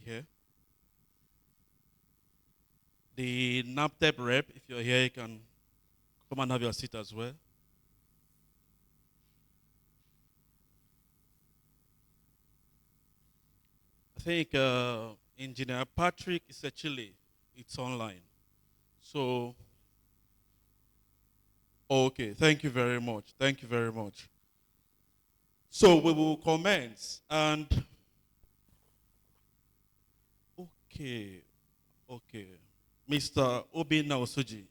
Okay. The NAPTEP rep, if you're here, you can come and have your seat as well. I think Engineer Patrick Isicheli, it's online. So, okay, thank you very much. Thank you very much. So we will commence and, okay, okay. Mr. Obinna Osuji,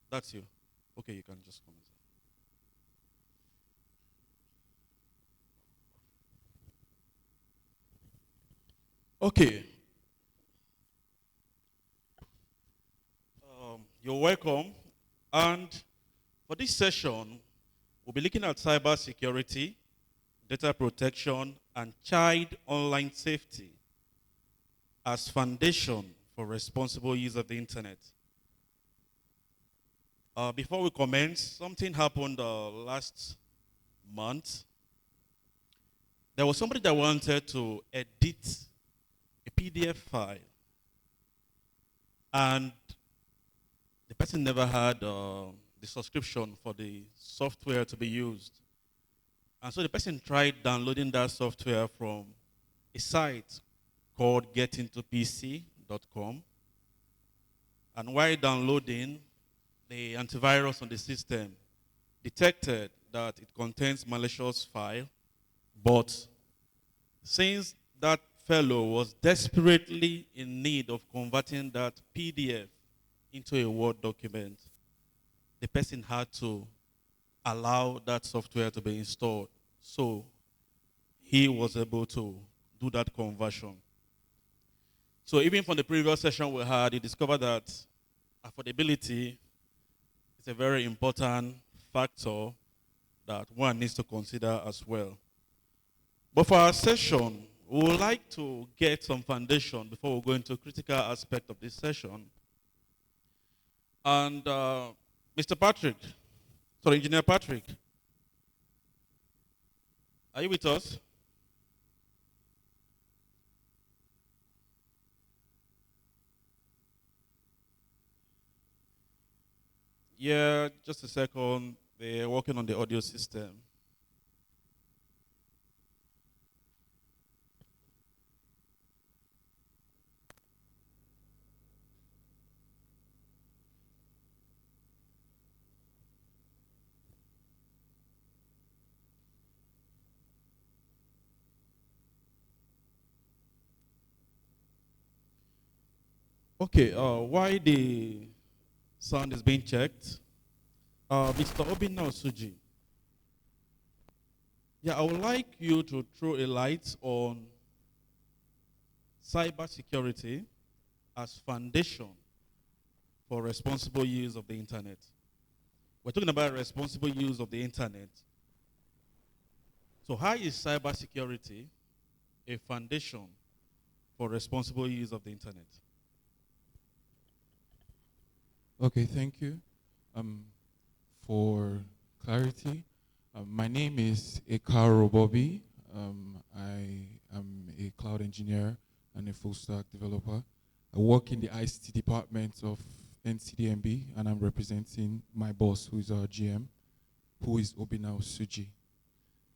that's you. Okay, you can just come. Okay. You're welcome. And for this session, we'll be looking at cybersecurity, data protection, and child online safety as foundation for responsible use of the internet. Before we commence, something happened last month. There was somebody that wanted to edit a PDF file, and the person never had the subscription for the software to be used. And so the person tried downloading that software from a site called getintopc.com. And while downloading, the antivirus on the system detected that it contains malicious file, but since that fellow was desperately in need of converting that PDF into a Word document, the person had to allow that software to be installed. So he was able to do that conversion. So even from the previous session we had, he discovered that affordability is a very important factor that one needs to consider as well. But for our session, we would like to get some foundation before we go into a critical aspect of this session. And Mr. Patrick, sorry, Engineer Patrick, are you with us? Yeah, just a second. They're working on the audio system. Okay, why the sound is being checked? Mr. Obinna Osuji, yeah, I would like you to throw a light on cybersecurity as foundation for responsible use of the internet. We're talking about responsible use of the internet. So how is cybersecurity a foundation for responsible use of the internet? Okay, thank you for clarity. My name is Ekaro Bobby. I am a cloud engineer and a full stack developer. I work in the ICT department of NCDMB, and I'm representing my boss, who is our GM, who is Obinna Osuji.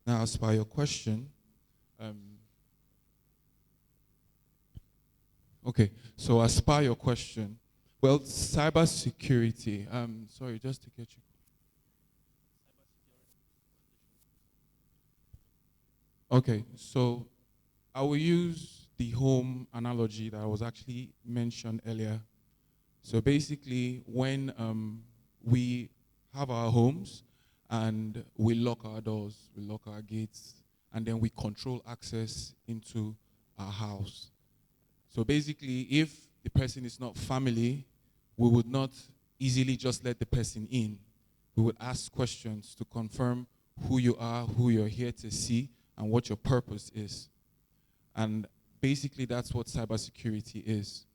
Now, as per your question, okay, so as per your question, well, cybersecurity, sorry, just to get you. Okay, so I will use the home analogy that was actually mentioned earlier. So basically, when we have our homes and we lock our doors, we lock our gates, and then we control access into our house. So basically, if the person is not family, we would not easily just let the person in. We would ask questions to confirm who you are, who you're here to see, and what your purpose is. And basically, that's what cybersecurity is.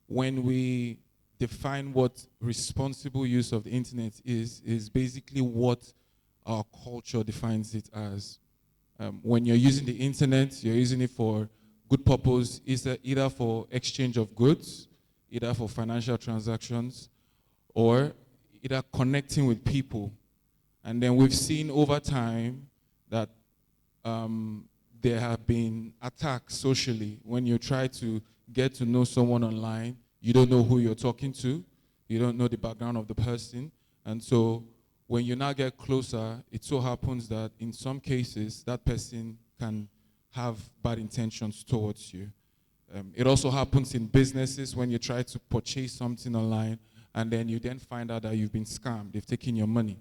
When we define what responsible use of the internet is basically what our culture defines it as. When you're using the internet, you're using it for good purpose is either for exchange of goods, either for financial transactions, or either connecting with people. And then we've seen over time that there have been attacks socially. When you try to get to know someone online, you don't know who you're talking to, you don't know the background of the person. And so when you now get closer, it so happens that in some cases, that person can have bad intentions towards you. It also happens in businesses when you try to purchase something online and then you then find out that you've been scammed, they've taken your money.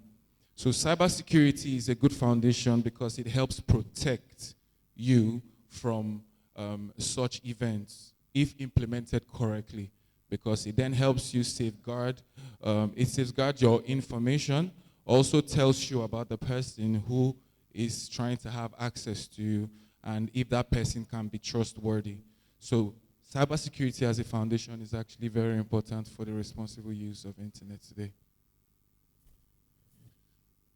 So cybersecurity is a good foundation because it helps protect you from such events if implemented correctly, because it then helps you safeguard, it safeguards your information, also tells you about the person who is trying to have access to you and if that person can be trustworthy. So cybersecurity as a foundation is actually very important for the responsible use of internet today.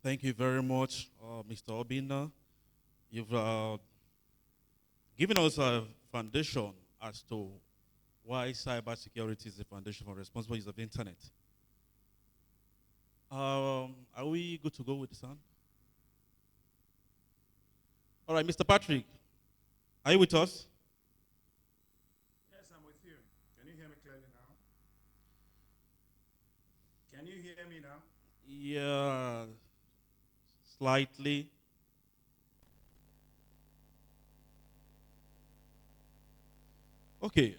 Thank you very much, Mr. Obinna. You've given us a foundation as to why cybersecurity is the foundation for responsible use of the internet. Are we good to go with the sound? All right, Mr. Patrick, are you with us? Yes, I'm with you. Can you hear me clearly now? Can you hear me now? Yeah, slightly. Okay,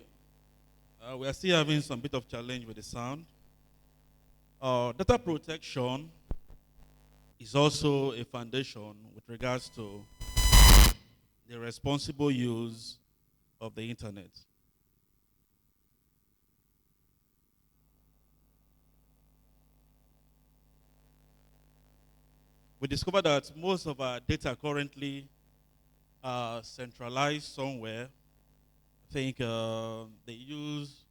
we are still having some bit of challenge with the sound. Data protection is also a foundation with regards to the responsible use of the internet. We discovered that most of our data currently are centralized somewhere. I think they use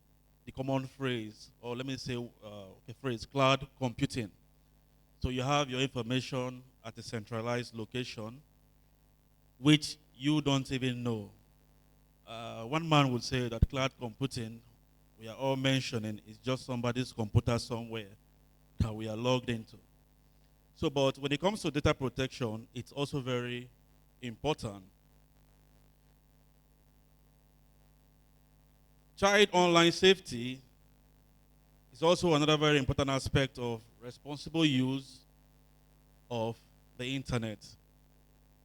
the common phrase, or let me say a phrase, cloud computing. So you have your information at a centralized location, which you don't even know. One man would say that cloud computing, we are all mentioning, is just somebody's computer somewhere that we are logged into. So, but when it comes to data protection, it's also very important. Child online safety is also another very important aspect of responsible use of the internet.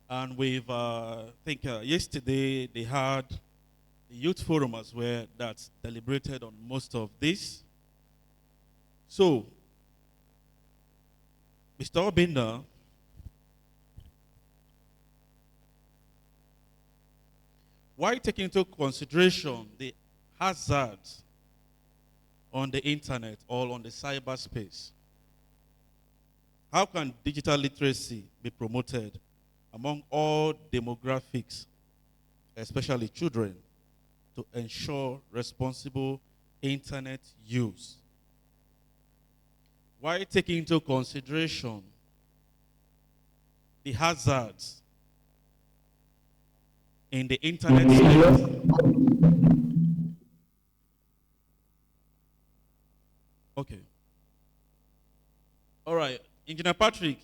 And we've, I think yesterday they had the youth forum as well that deliberated on most of this. So, Mr. Obinna, why taking into consideration the hazards on the internet or on the cyberspace, how can digital literacy be promoted among all demographics, especially children, to ensure responsible internet use? Why taking into consideration the hazards in the internet space? Okay. All right, Engineer Patrick.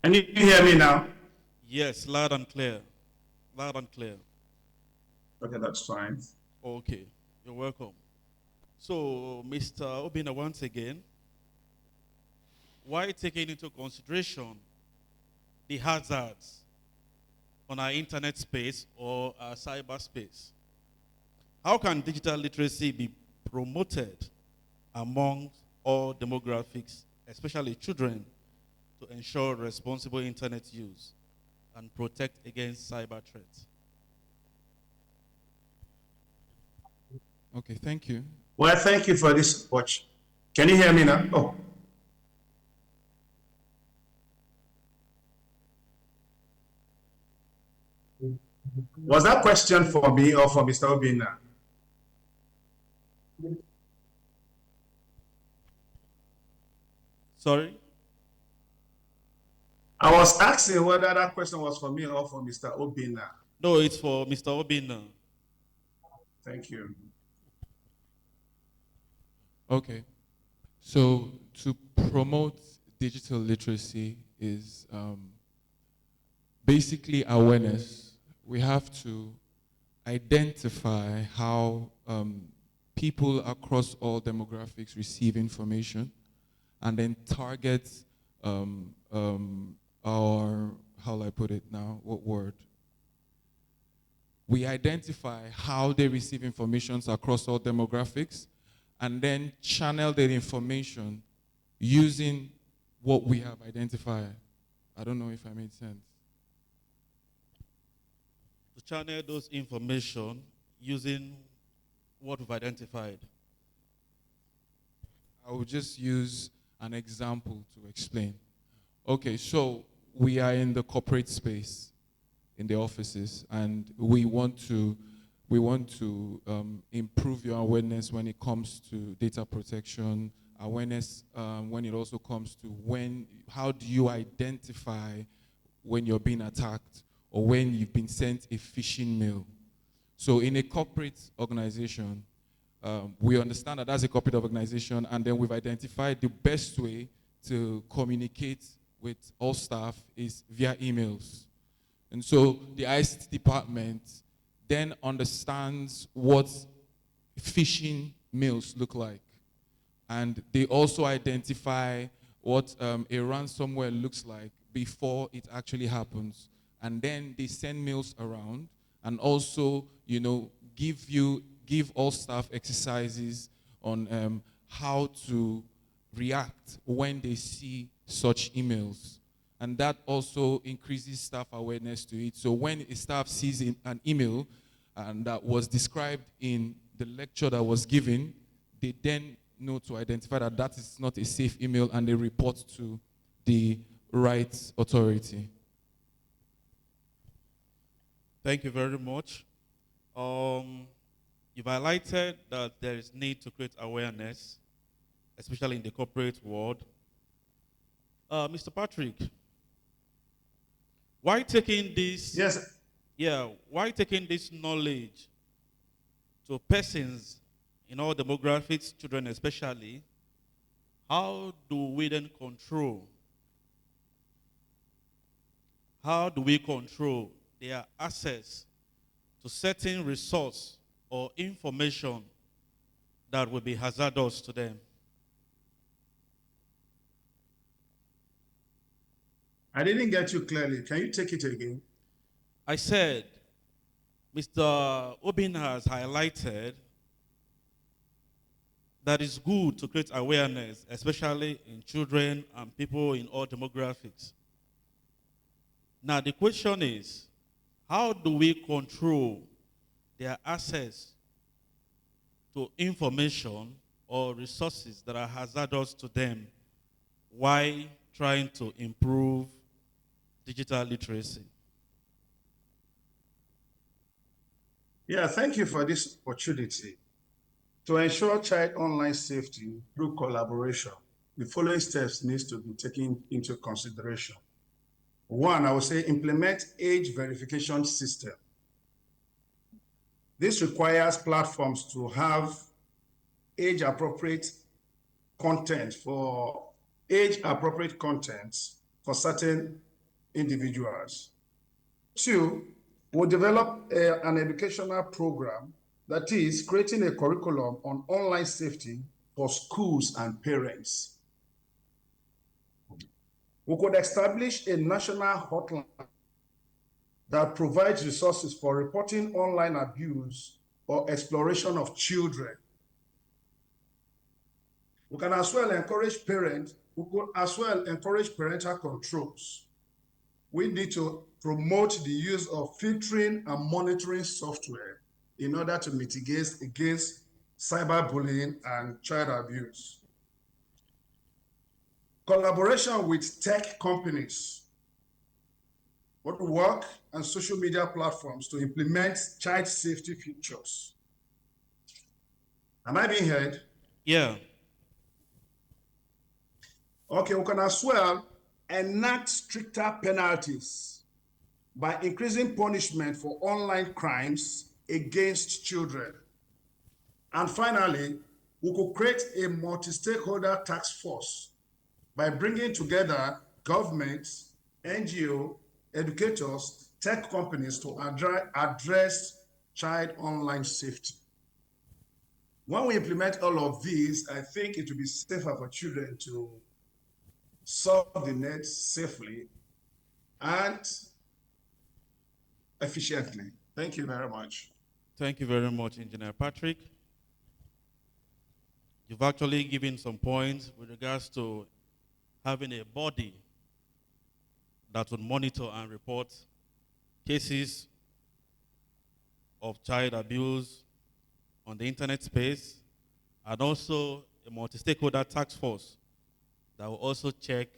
Can you hear me now? Yes, loud and clear. Loud and clear. Okay, that's fine. Okay, you're welcome. So, Mr. Obinna, once again, why taking into consideration the hazards on our internet space or our cyberspace? How can digital literacy be promoted among all demographics, especially children, to ensure responsible internet use and protect against cyber threats? Okay, thank you. Well, thank you for this watch. Can you hear me now? Oh. Was that question for me or for Mr. Obinna? Sorry? I was asking whether that question was for me or for Mr. Obina. No, it's for Mr. Obina. Thank you. Okay. So to promote digital literacy is basically awareness. We have to identify how people across all demographics receive information, and then target our, how will I put it now, what word? We identify how they receive information across all demographics, and then channel that information using what we have identified. I don't know if I made sense. To channel those information using what we've identified. I will just use an example to explain. Okay, so we are in the corporate space, in the offices, and we want to improve your awareness when it comes to data protection, awareness when it also comes to how do you identify when you're being attacked or when you've been sent a phishing mail. So in a corporate organization, we understand that that's a corporate organization, and then we've identified the best way to communicate with all staff is via emails. And so the ICT department then understands what phishing mails look like. And they also identify what a ransomware looks like before it actually happens. And then they send mails around and also, give all staff exercises on how to react when they see such emails. And that also increases staff awareness to it. So when a staff sees an email and that was described in the lecture that was given, they then know to identify that that is not a safe email, and they report to the right authority. Thank you very much. You've highlighted that there is need to create awareness, especially in the corporate world. Mr. Patrick, why taking this? Yes. Yeah, why taking this knowledge to persons in all demographics, children especially? How do we then control? How do we control their access to certain resource or information that will be hazardous to them? I didn't get you clearly. Can you take it again? I said, Mr. Obin has highlighted that it's good to create awareness, especially in children and people in all demographics. Now, the question is, how do we control their access to information or resources that are hazardous to them while trying to improve digital literacy? Yeah, thank you for this opportunity. To ensure child online safety through collaboration, the following steps need to be taken into consideration. One, I would say implement age verification system. This requires platforms to have age-appropriate content for certain individuals. Two, we'll develop an educational program that is creating a curriculum on online safety for schools and parents. We could establish a national hotline that provides resources for reporting online abuse or exploration of children. We can as well encourage parental controls. We need to promote the use of filtering and monitoring software in order to mitigate against cyberbullying and child abuse. Collaboration with tech companies, work and social media platforms to implement child safety features. Am I being heard? Yeah. Okay, we can as well enact stricter penalties by increasing punishment for online crimes against children. And finally, we could create a multi-stakeholder task force by bringing together governments, NGO, educators, tech companies to address child online safety. When we implement all of these, I think it will be safer for children to surf the net safely and efficiently. Thank you very much. Thank you very much, Engineer Patrick. You've actually given some points with regards to having a body that would monitor and report cases of child abuse on the internet space, and also a multi-stakeholder task force that will also check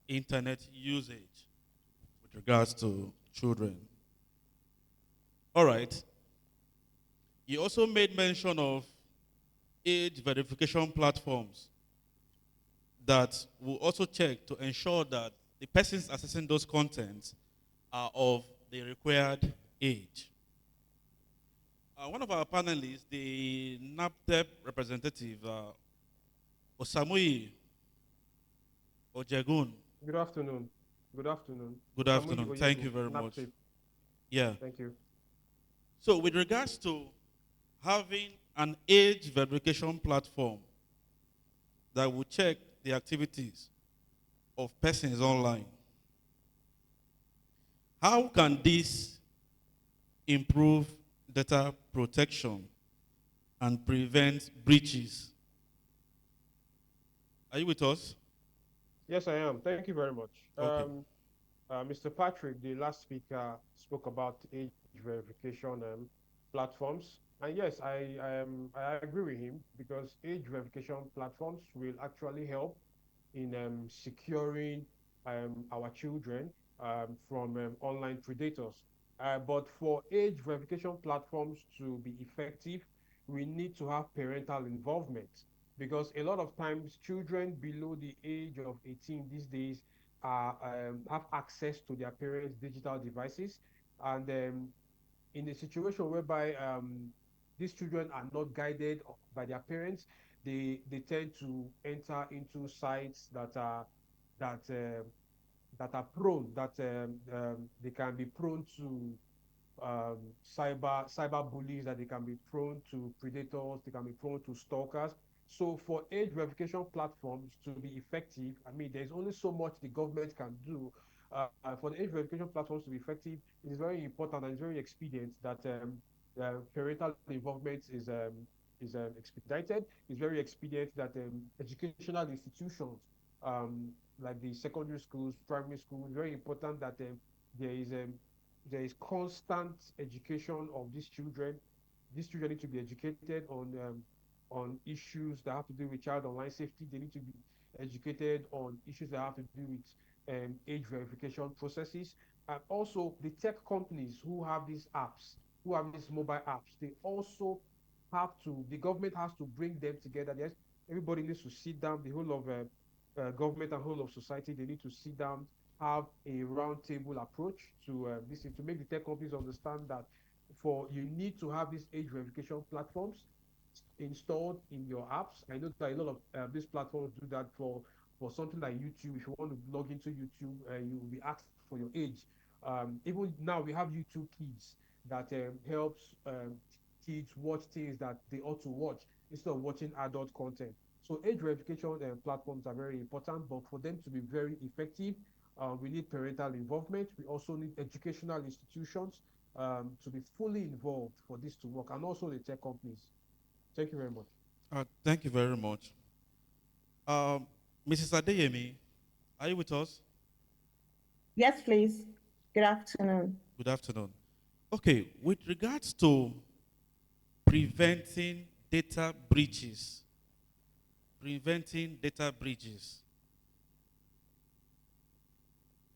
internet usage with regards to children. All right. You also made mention of age verification platforms that will also check to ensure that the persons accessing those contents are of the required age. One of our panelists, the NAPTEP representative, Oyegun. Good afternoon. Good afternoon. Good afternoon. Thank you very much. Yeah. Thank you. So with regards to having an age verification platform that will check the activities of persons online, how can this improve data protection and prevent breaches? Are you with us? Yes, I am. Thank you very much. Okay. Mr. Patrick, the last speaker, spoke about age verification platforms. And yes, I agree with him, because age verification platforms will actually help in securing our children from online predators. But for age verification platforms to be effective, we need to have parental involvement, because a lot of times children below the age of 18 these days have access to their parents' digital devices. And in a situation whereby these children are not guided by their parents, they tend to enter into sites that uh, that are prone, that they can be prone to cyber bullies, that they can be prone to predators, they can be prone to stalkers. So for age verification platforms to be effective, I mean, there's only so much the government can do. For the age verification platforms to be effective, it is very important and it's very expedient that parental involvement is expedited. It's very expedient that educational institutions, um, like the secondary schools, primary schools, very important that there is um, there is constant education of these children. These children need to be educated on issues that have to do with child online safety. They need to be educated on issues that have to do with age verification processes. And also the tech companies who have these apps, who have these mobile apps, they also have to, the government has to bring them together. Yes, everybody needs to sit down, the whole of government and whole of society, they need to sit down, have a round table approach to this, to make the tech companies understand that for you need to have these age verification platforms installed in your apps. I know that a lot of these platforms do that for something like YouTube. If you want to log into YouTube, you will be asked for your age. Even now, we have YouTube Kids that helps kids watch things that they ought to watch instead of watching adult content. So age verification platforms are very important, but for them to be very effective, we need parental involvement. We also need educational institutions to be fully involved for this to work, and also the tech companies. Thank you very much. Thank you very much. Mrs. Adeyemi, are you with us? Yes, please. Good afternoon. Good afternoon. Okay, with regards to preventing data breaches,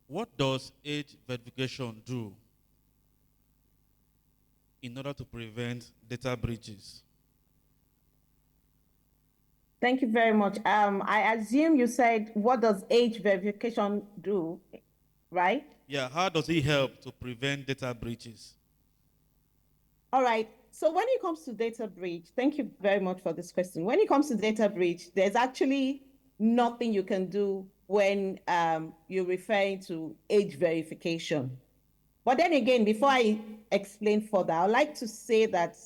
what does age verification do in order to prevent data breaches? Thank you very much. I assume you said, what does age verification do, right? Yeah, how does it help to prevent data breaches? All right. So when it comes to data breach, thank you very much for this question. When it comes to data breach, there's actually nothing you can do when you're referring to age verification. But then again, before I explain further, I'd like to say that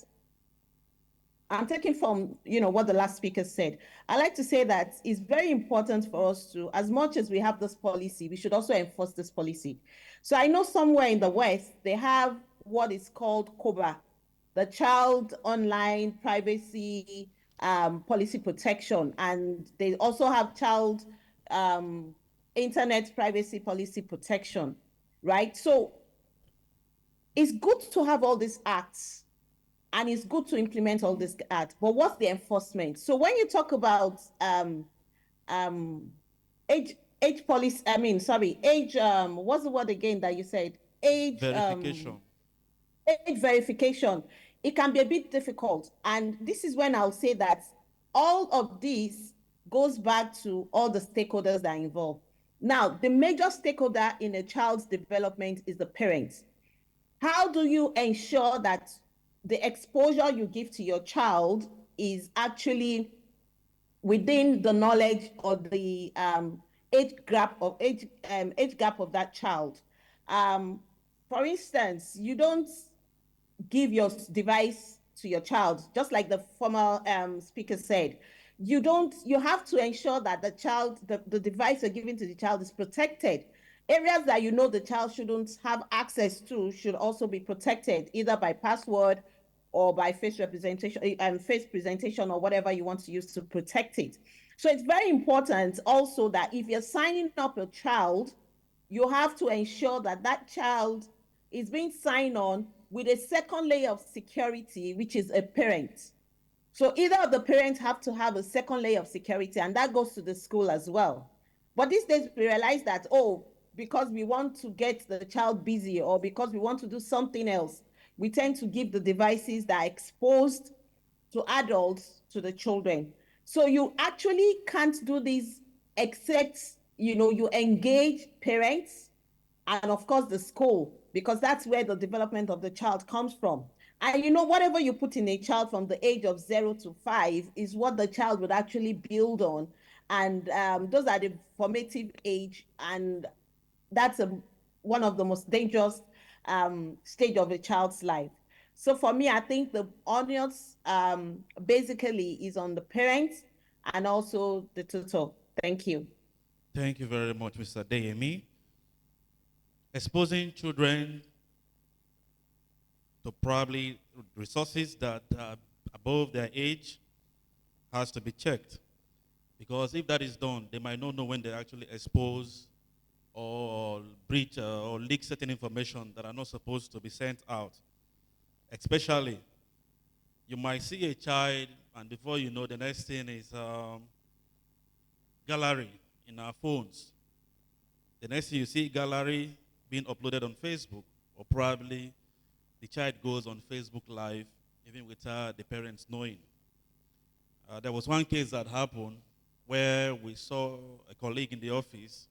I'm taking from what the last speaker said. I like to say that it's very important for us to, as much as we have this policy, we should also enforce this policy. So I know somewhere in the West they have what is called COBRA, the Child Online Privacy Policy Protection, and they also have Child Internet Privacy Policy Protection, right? So it's good to have all these acts and it's good to implement all this act, but what's the enforcement? So when you talk about um age policy, I mean, sorry, age what's the word again that you said? Age Verification. Age verification, it can be a bit difficult. And this is when I'll say that all of this goes back to all the stakeholders that are involved. Now, the major stakeholder in a child's development is the parents. How do you ensure that the exposure you give to your child is actually within the knowledge or the age gap of that child? For instance, you don't give your device to your child, just like the former speaker said. You have to ensure that the device you're giving to the child is protected. Areas that the child shouldn't have access to should also be protected, either by password or by face representation and face presentation, or whatever you want to use to protect it. So it's very important also that if you're signing up a child, you have to ensure that that child is being signed on with a second layer of security, which is a parent. So either of the parents have to have a second layer of security, and that goes to the school as well. But these days we realize that, because we want to get the child busy or because we want to do something else, we tend to give the devices that are exposed to adults to the children. So you actually can't do this except you engage parents and of course the school, because that's where the development of the child comes from. And whatever you put in a child from the age of 0 to 5 is what the child would actually build on. And those are the formative age, and that's one of the most dangerous stage of a child's life. So for me, I think the audience basically is on the parents and also the tutor. Thank you. Thank you very much, Mr. Adeyemi. Exposing children to probably resources that are above their age has to be checked. Because if that is done, they might not know when they actually expose or breach or leak certain information that are not supposed to be sent out. Especially, you might see a child, and before you know, the next thing is gallery in our phones. The next thing you see, gallery being uploaded on Facebook, or probably the child goes on Facebook Live, even without the parents knowing. There was one case that happened where we saw a colleague in the office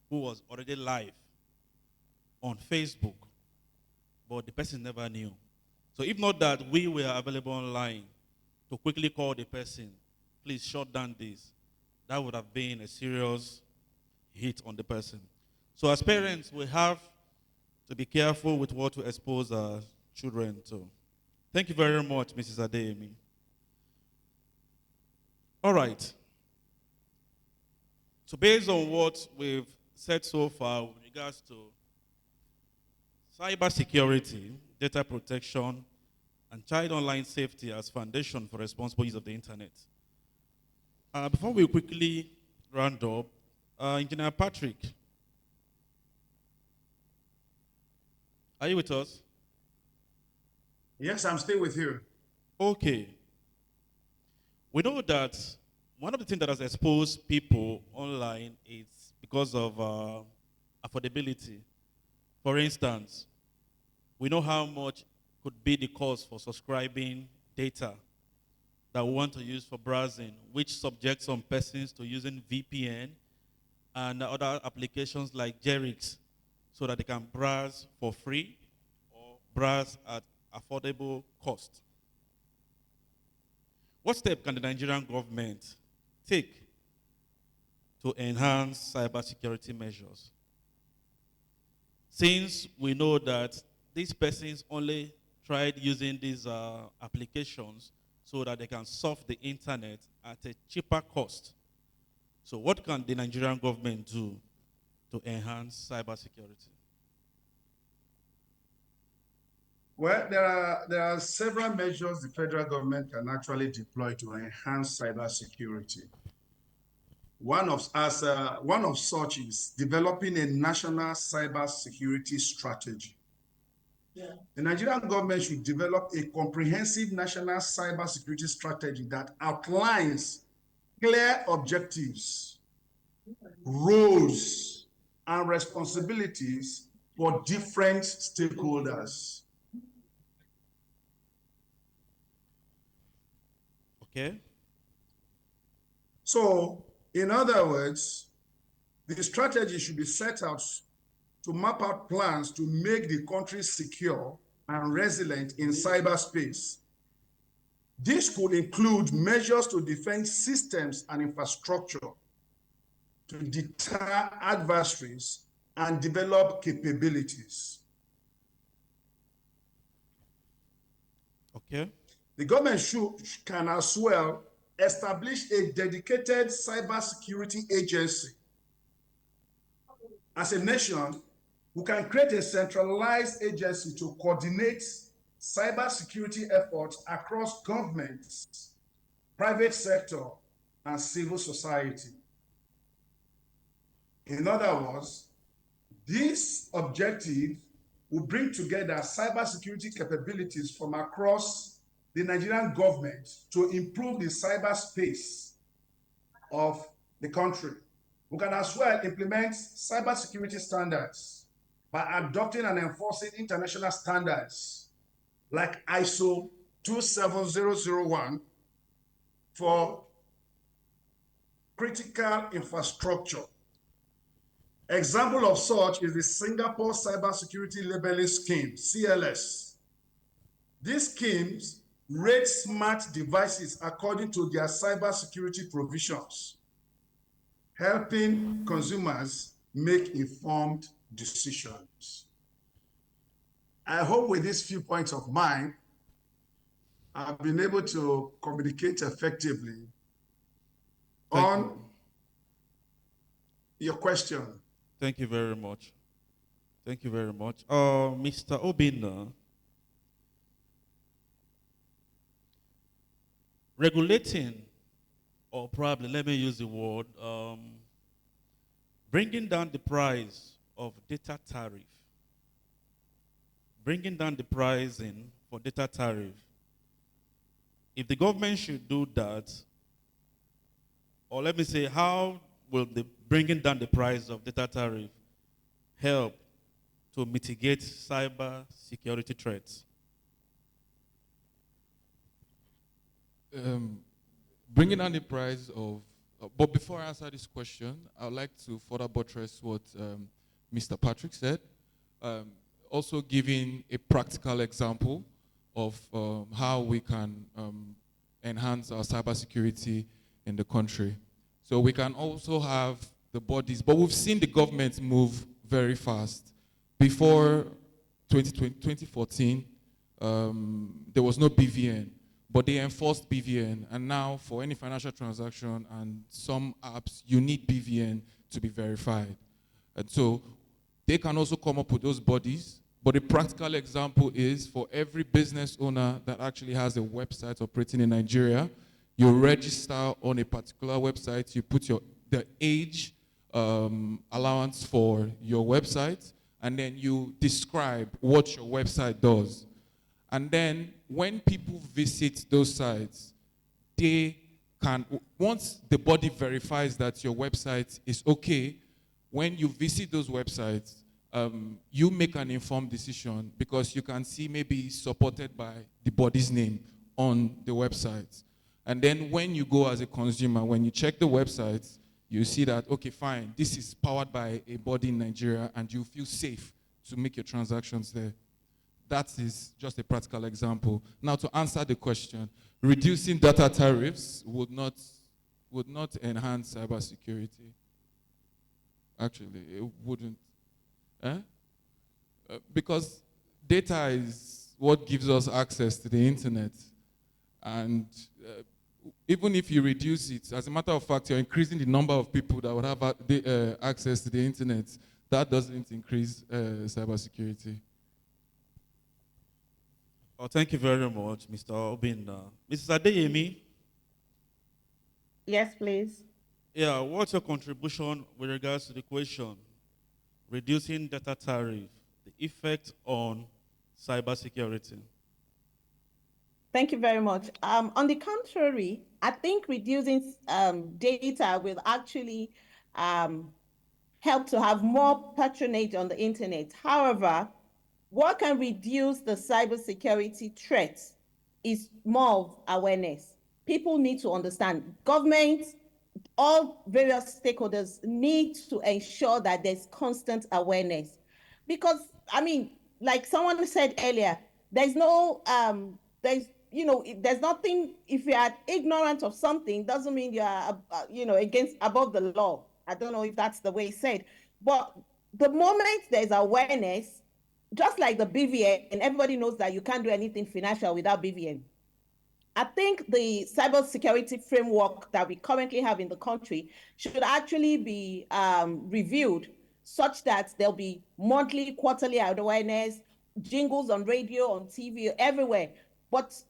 who was already live on Facebook, but the person never knew. So if not that we were available online to quickly call the person, please shut down this, that would have been a serious hit on the person. So as parents, we have to be careful with what we expose our children to. Thank you very much, Mrs. Adeyemi. All right. So based on what we've said so far with regards to cybersecurity, data protection, and child online safety as foundation for responsible use of the internet. Before we quickly round up, Engineer Patrick, are you with us? Yes, I'm still with you. Okay. We know that one of the things that has exposed people online is because of affordability. For instance, we know how much could be the cost for subscribing data that we want to use for browsing, which subjects some persons to using VPN and other applications like Jerix so that they can browse for free or browse at affordable cost. What step can the Nigerian government take to enhance cybersecurity measures? Since we know that these persons only tried using these applications so that they can surf the internet at a cheaper cost. So what can the Nigerian government do to enhance cybersecurity? Well, there are several measures the federal government can actually deploy to enhance cybersecurity. One of such is developing a national cybersecurity strategy. Yeah. The Nigerian government should develop a comprehensive national cybersecurity strategy that outlines clear objectives, roles, and responsibilities for different stakeholders. Okay. So, in other words, the strategy should be set out to map out plans to make the country secure and resilient in cyberspace. This could include measures to defend systems and infrastructure, to deter adversaries, and develop capabilities. Okay. The government can as well establish a dedicated cybersecurity agency. As a nation, we can create a centralized agency to coordinate cybersecurity efforts across governments, private sector, and civil society. In other words, this objective will bring together cybersecurity capabilities from across the Nigerian government to improve the cyberspace of the country. We can as well implement cybersecurity standards by adopting and enforcing international standards like ISO 27001 for critical infrastructure. Example of such is the Singapore Cybersecurity Labeling Scheme, CLS. These schemes rate smart devices according to their cybersecurity provisions, helping consumers make informed decisions. I hope with these few points of mine, I've been able to communicate effectively on your question. Thank you very much. Thank you very much. Mr. Obinna, regulating, or probably let me use the word, bringing down the price of data tariff, bringing down the pricing for data tariff. If the government should do that, or let me say, how will the bringing down the price of data tariff help to mitigate cyber security threats? Bringing down the price of, but before I answer this question, I would like to further buttress what Mr. Patrick said, also giving a practical example of how we can enhance our cybersecurity in the country. So we can also have the bodies, but we've seen the government move very fast. Before 2014, there was no BVN, but they enforced BVN, and now for any financial transaction and some apps, you need BVN to be verified. And so they can also come up with those bodies, but a practical example is for every business owner that actually has a website operating in Nigeria, you register on a particular website, you put the age allowance for your website, and then you describe what your website does. And then when people visit those sites, they can, once the body verifies that your website is okay, when you visit those websites, you make an informed decision because you can see maybe supported by the body's name on the website. And then when you go as a consumer, when you check the websites, you see that, okay, fine, this is powered by a body in Nigeria, and you feel safe to make your transactions there. That is just a practical example. Now, to answer the question, reducing data tariffs would not enhance cybersecurity. Actually, it wouldn't. Because data is what gives us access to the internet. And even if you reduce it, as a matter of fact, you're increasing the number of people that would have access to the internet. That doesn't increase cybersecurity. Oh, thank you very much, Mr. Obinna. Mrs. Adeyemi, Yes, please. yeah, what's your contribution with regards to the question, reducing data tariff, the effect on cybersecurity? Thank you very much. On the contrary, I think reducing data will actually help to have more patronage on the internet. However, what can reduce the cybersecurity threats is more of awareness. People need to understand. Government, all various stakeholders need to ensure that there's constant awareness. Because, I mean, like someone said earlier, there's no, there's nothing, if you are ignorant of something, doesn't mean you are, against, above the law. I don't know if that's the way it's said. But the moment there's awareness, just like the BVN, and everybody knows that you can't do anything financial without BVN. I think the cybersecurity framework that we currently have in the country should actually be reviewed such that there'll be monthly, quarterly awareness, jingles on radio, on TV, everywhere. But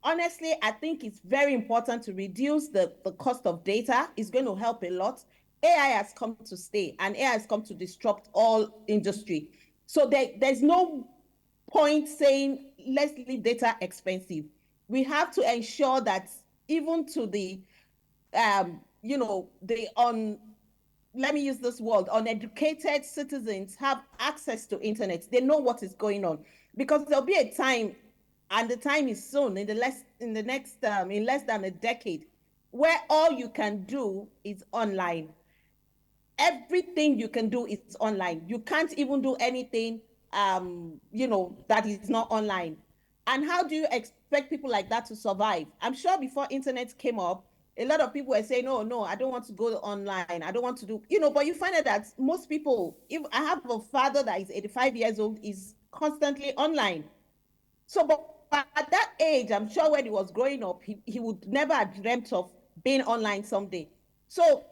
honestly, I think it's very important to reduce the cost of data. It's going to help a lot. AI has come to stay, and AI has come to disrupt all industry. So there's no point saying let's leave data expensive. We have to ensure that even to the let me use this word, uneducated citizens have access to internet. They know what is going on, because there'll be a time, and the time is soon, in less than a decade, where all you can do is online. Everything you can do is online. You can't even do anything that is not online. And how do you expect people like that to survive? I'm sure before internet came up, a lot of people were saying, "Oh no, I don't want to go online. I don't want to do," but you find out that most people, if I have a father that is 85 years old, is constantly online. So, but at that age, I'm sure when he was growing up, he would never have dreamt of being online someday. So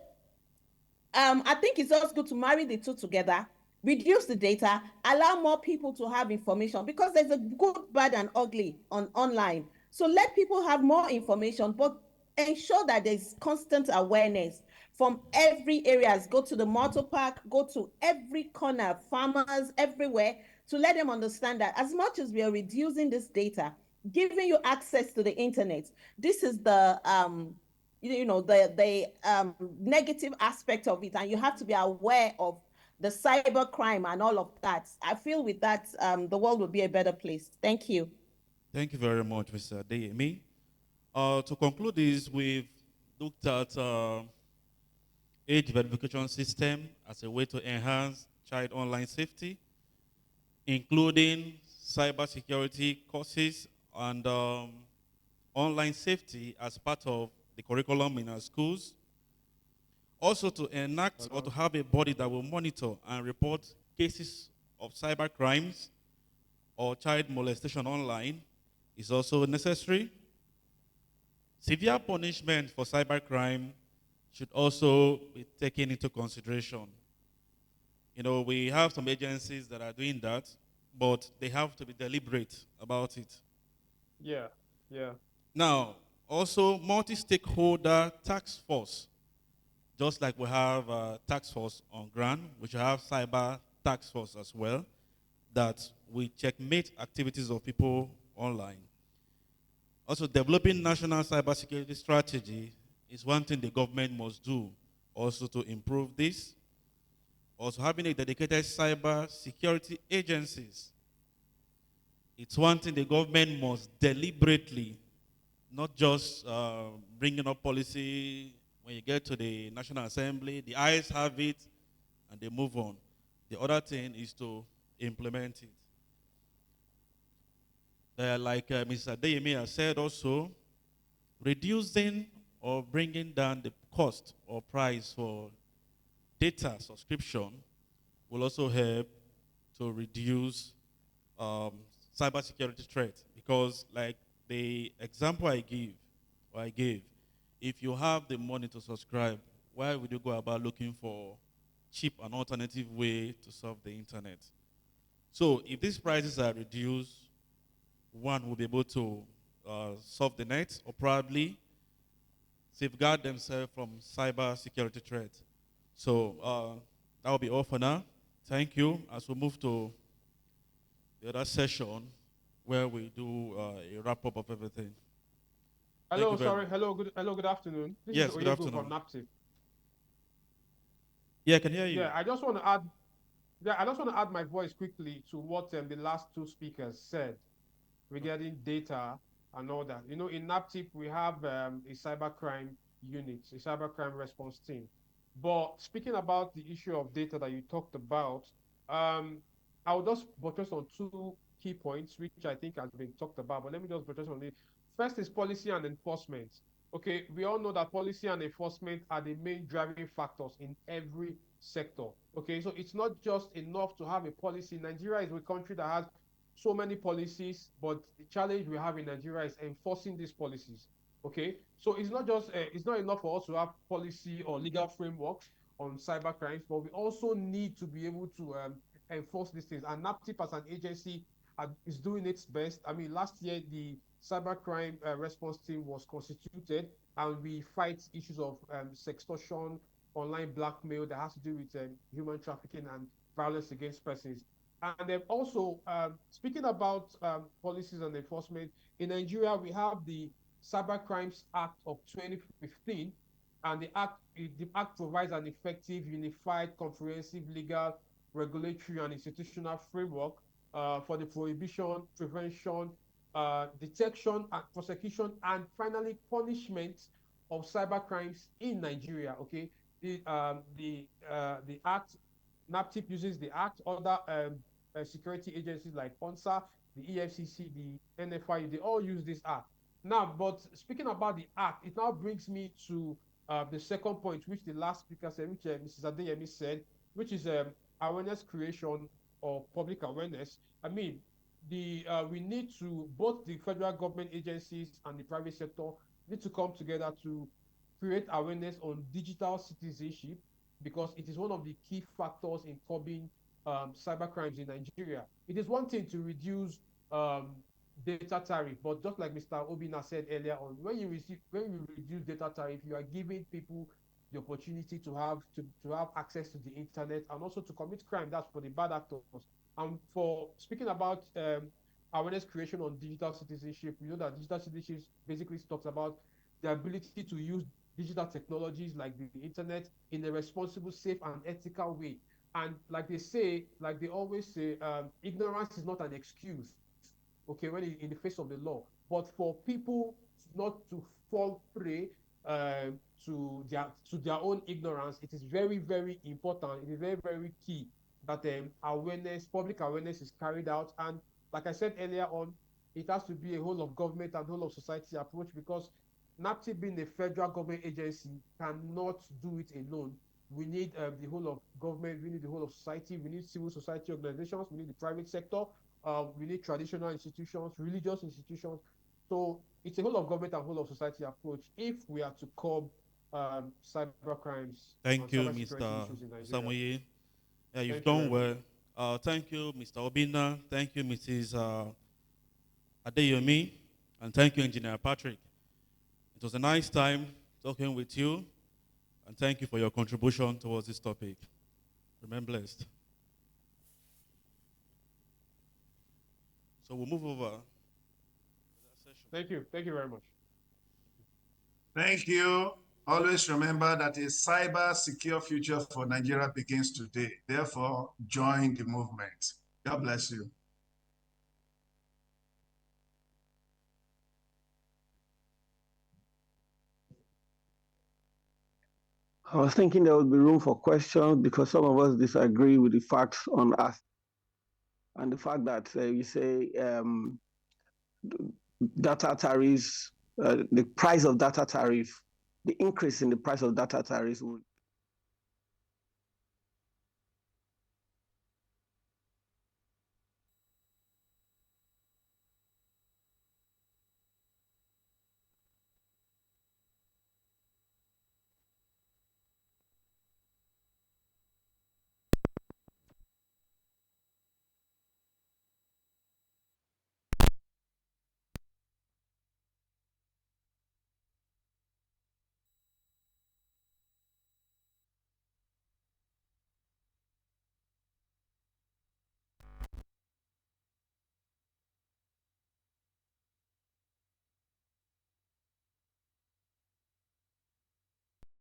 I think it's also good to marry the two together, reduce the data, allow more people to have information, because there's a good, bad, and ugly online. So let people have more information, but ensure that there's constant awareness from every areas. Go to the motor park, go to every corner, farmers, everywhere, to let them understand that as much as we are reducing this data, giving you access to the internet, this is the negative aspect of it, and you have to be aware of the cyber crime and all of that. I feel with that, the world will be a better place. Thank you. Thank you very much, Mr. Adeyemi. To conclude this, we've looked at age verification system as a way to enhance child online safety, including cybersecurity courses and online safety as part of the curriculum in our schools. Also to enact or to have a body that will monitor and report cases of cyber crimes or child molestation online is also necessary. Severe punishment for cybercrime should also be taken into consideration. We have some agencies that are doing that, but they have to be deliberate about it. Yeah. Now, also multi-stakeholder task force. Just like we have a task force on ground, we should have cyber task force as well, that we checkmate activities of people online. Also, developing national cybersecurity strategy is one thing the government must do also to improve this. Also, having a dedicated cyber security agencies. It's one thing the government must deliberately, not just bringing up policy when you get to the National Assembly, the eyes have it and they move on. The other thing is to implement it. Like Mr. Adeyemi has said also, reducing or bringing down the cost or price for data subscription will also help to reduce cybersecurity threat, because like the example I gave, if you have the money to subscribe, why would you go about looking for cheap and alternative way to surf the internet? So if these prices are reduced, one will be able to surf the net or probably safeguard themselves from cyber security threat. So that will be all for now. Thank you. As we move to the other session where we do a wrap-up of everything. Hello, sorry. Hello, good afternoon. This yes, is good Oyegun afternoon. from NAPTIP. Yeah, I can hear you. Yeah, I just want to add my voice quickly to what the last two speakers said regarding data and all that. You know, in NAPTIP, we have a cybercrime unit, a cybercrime response team. But speaking about the issue of data that you talked about, I'll just buttress on two key points, which I think has been talked about, but let me just buttress on it. First is policy and enforcement. Okay, we all know that policy and enforcement are the main driving factors in every sector. Okay, so it's not just enough to have a policy. Nigeria is a country that has so many policies, but the challenge we have in Nigeria is enforcing these policies. Okay, so it's not enough for us to have policy or legal frameworks on cyber crimes, but we also need to be able to enforce these things. And NAPTIP as an agency is doing its best. I mean, last year the cybercrime response team was constituted, and we fight issues of sextortion, online blackmail that has to do with human trafficking and violence against persons. And then also, speaking about policies and enforcement, in Nigeria, we have the Cyber Crimes Act of 2015, and the act provides an effective, unified, comprehensive legal, regulatory, and institutional framework for the prohibition, prevention, detection, and prosecution, and finally punishment of cyber crimes in Nigeria. Okay, the act, NAPTIP uses the act. Other security agencies like ONSA, the EFCC, the NFI, they all use this act. Now, but speaking about the act, it now brings me to the second point, which the last speaker said, which Mrs. Adeyemi said, which is awareness creation or public awareness. I mean, we need to, both the federal government agencies and the private sector need to come together to create awareness on digital citizenship, because it is one of the key factors in curbing cyber crimes in Nigeria. It is one thing to reduce data tariff, but just like Mr. Obina said earlier on, when you reduce data tariff, you are giving people the opportunity to have access to the internet and also to commit crime. That's for the bad actors. And for speaking about awareness creation on digital citizenship, we know that digital citizenship basically talks about the ability to use digital technologies like the internet in a responsible, safe, and ethical way. And like they always say, ignorance is not an excuse, okay, when in the face of the law. But for people not to fall prey to their own ignorance, it is very, very important. It is very, very key that public awareness is carried out. And like I said earlier on, it has to be a whole of government and whole of society approach, because NAPTIP being a federal government agency cannot do it alone. We need the whole of government, we need the whole of society, we need civil society organizations, we need the private sector, we need traditional institutions, religious institutions. So it's a whole of government and whole of society approach if we are to curb cyber crimes. Thank you, Mr. Osamuyimwen. Yeah, you've done well. Thank you, Mr. Obina. Thank you, Mrs. Adeyemi. And thank you, Engineer Patrick. It was a nice time talking with you. And thank you for your contribution towards this topic. Remain blessed. So we'll move over. Thank you. Thank you very much. Thank you. Always remember that a cyber secure future for Nigeria begins today. Therefore, join the movement. God bless you. I was thinking there would be room for questions because some of us disagree with the facts on us and the fact that you say data tariffs, the price of data tariff, the increase in the price of data tariffs would